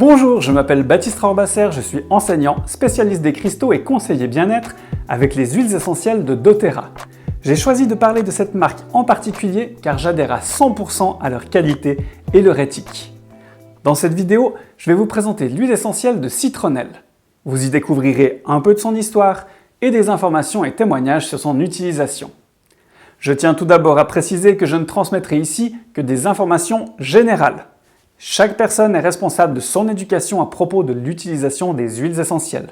Bonjour, je m'appelle Baptiste Raorbasser, je suis enseignant, spécialiste des cristaux et conseiller bien-être avec les huiles essentielles de doTERRA. J'ai choisi de parler de cette marque en particulier car j'adhère à 100% à leur qualité et leur éthique. Dans cette vidéo, je vais vous présenter l'huile essentielle de citronnelle. Vous y découvrirez un peu de son histoire et des informations et témoignages sur son utilisation. Je tiens tout d'abord à préciser que je ne transmettrai ici que des informations générales. Chaque personne est responsable de son éducation à propos de l'utilisation des huiles essentielles.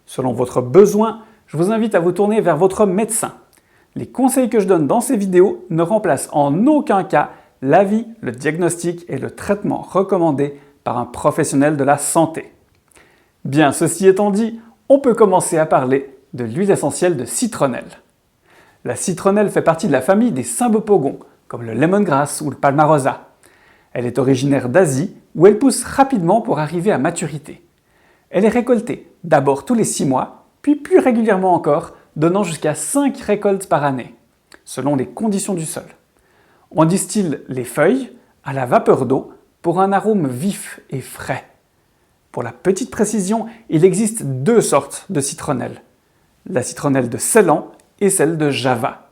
Selon votre besoin, je vous invite à vous tourner vers votre médecin. Les conseils que je donne dans ces vidéos ne remplacent en aucun cas l'avis, le diagnostic et le traitement recommandés par un professionnel de la santé. Bien, ceci étant dit, on peut commencer à parler de l'huile essentielle de citronnelle. La citronnelle fait partie de la famille des symbopogons, comme le lemongrass ou le palmarosa. Elle est originaire d'Asie, où elle pousse rapidement pour arriver à maturité. Elle est récoltée d'abord tous les 6 mois, puis plus régulièrement encore, donnant jusqu'à 5 récoltes par année, selon les conditions du sol. On distille les feuilles à la vapeur d'eau pour un arôme vif et frais. Pour la petite précision, il existe 2 sortes de citronnelle. La citronnelle de Ceylan et celle de Java.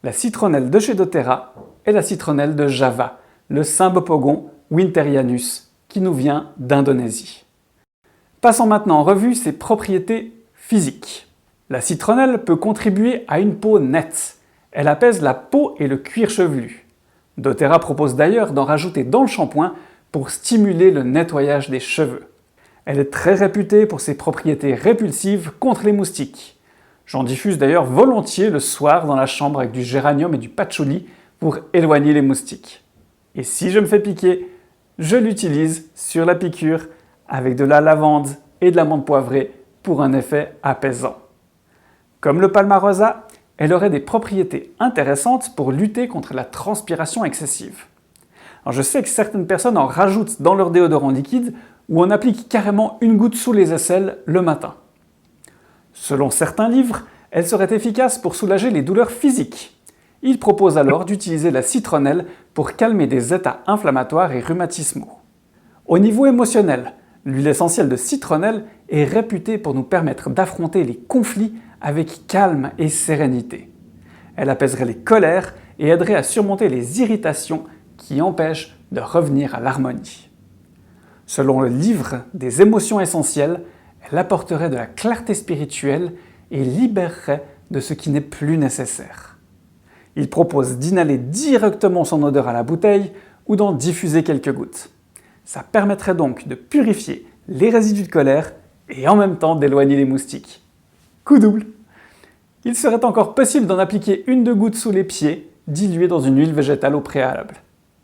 La citronnelle de chez doTERRA et la citronnelle de Java, le Symbopogon winterianus, qui nous vient d'Indonésie. Passons maintenant en revue ses propriétés physiques. La citronnelle peut contribuer à une peau nette. Elle apaise la peau et le cuir chevelu. doTERRA propose d'ailleurs d'en rajouter dans le shampoing pour stimuler le nettoyage des cheveux. Elle est très réputée pour ses propriétés répulsives contre les moustiques. J'en diffuse d'ailleurs volontiers le soir dans la chambre avec du géranium et du patchouli pour éloigner les moustiques. Et si je me fais piquer, je l'utilise sur la piqûre avec de la lavande et de la menthe poivrée pour un effet apaisant. Comme le palmarosa, elle aurait des propriétés intéressantes pour lutter contre la transpiration excessive. Alors je sais que certaines personnes en rajoutent dans leur déodorant liquide ou en appliquent carrément une goutte sous les aisselles le matin. Selon certains livres, elle serait efficace pour soulager les douleurs physiques. Il propose alors d'utiliser la citronnelle pour calmer des états inflammatoires et rhumatismaux. Au niveau émotionnel, l'huile essentielle de citronnelle est réputée pour nous permettre d'affronter les conflits avec calme et sérénité. Elle apaiserait les colères et aiderait à surmonter les irritations qui empêchent de revenir à l'harmonie. Selon le livre des émotions essentielles, elle apporterait de la clarté spirituelle et libérerait de ce qui n'est plus nécessaire. Il propose d'inhaler directement son odeur à la bouteille ou d'en diffuser quelques gouttes. Ça permettrait donc de purifier les résidus de colère et en même temps d'éloigner les moustiques. Coup double! Il serait encore possible d'en appliquer 1-2 gouttes sous les pieds, diluées dans une huile végétale au préalable.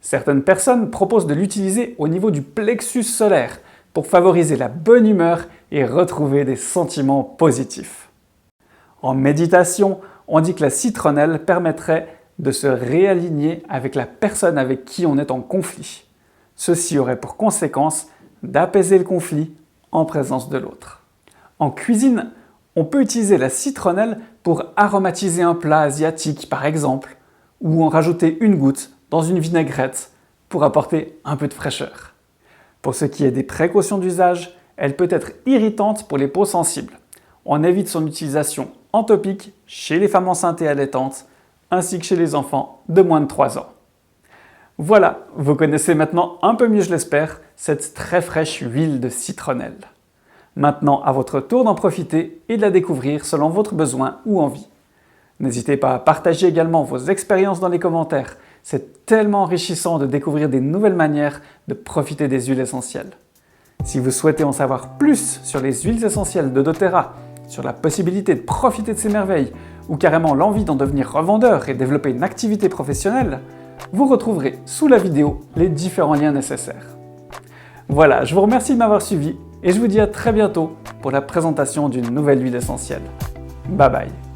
Certaines personnes proposent de l'utiliser au niveau du plexus solaire pour favoriser la bonne humeur et retrouver des sentiments positifs. En méditation, on dit que la citronnelle permettrait de se réaligner avec la personne avec qui on est en conflit. Ceci aurait pour conséquence d'apaiser le conflit en présence de l'autre. En cuisine, on peut utiliser la citronnelle pour aromatiser un plat asiatique par exemple, ou en rajouter 1 goutte dans une vinaigrette pour apporter un peu de fraîcheur. Pour ce qui est des précautions d'usage, elle peut être irritante pour les peaux sensibles. On évite son utilisation en topique chez les femmes enceintes et allaitantes, ainsi que chez les enfants de moins de 3 ans. Voilà, vous connaissez maintenant un peu mieux, je l'espère, cette très fraîche huile de citronnelle. Maintenant, à votre tour d'en profiter et de la découvrir selon votre besoin ou envie. N'hésitez pas à partager également vos expériences dans les commentaires. C'est tellement enrichissant de découvrir des nouvelles manières de profiter des huiles essentielles. Si vous souhaitez en savoir plus sur les huiles essentielles de doTERRA, sur la possibilité de profiter de ces merveilles, ou carrément l'envie d'en devenir revendeur et développer une activité professionnelle, vous retrouverez sous la vidéo les différents liens nécessaires. Voilà, je vous remercie de m'avoir suivi et je vous dis à très bientôt pour la présentation d'une nouvelle huile essentielle. Bye bye!